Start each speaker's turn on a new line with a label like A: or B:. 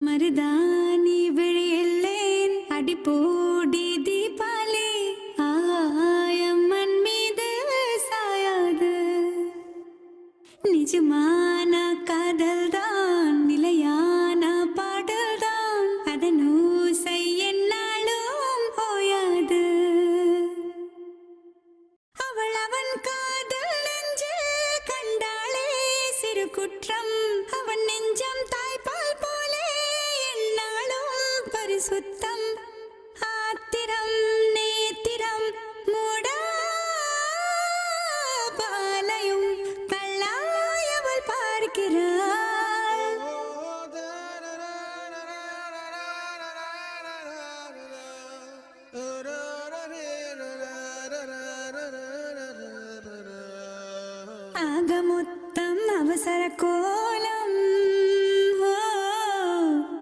A: மருதாணி விழியல்லேன் அடிப்போடி தீபாலி ஆயம்மன் மீது சாயாது. நிஜமான காதல்தான் நிலையான பாடல்தான் அதன் ஓசை என்னாலும் ஓயாது. அவள் அவன் காதல் நெஞ்சில் கண்டாளே சிறு குற்றம். அவன் நெஞ்சம் தாய்ப்பால் போலே என்னாலும் பரிசுத்தம். ஆத்திரம் நேத்திரம் மூடா பாலையும் கல்லாய் அவள் பார்க்கிறாள். ஆக மொத்தம் அவசர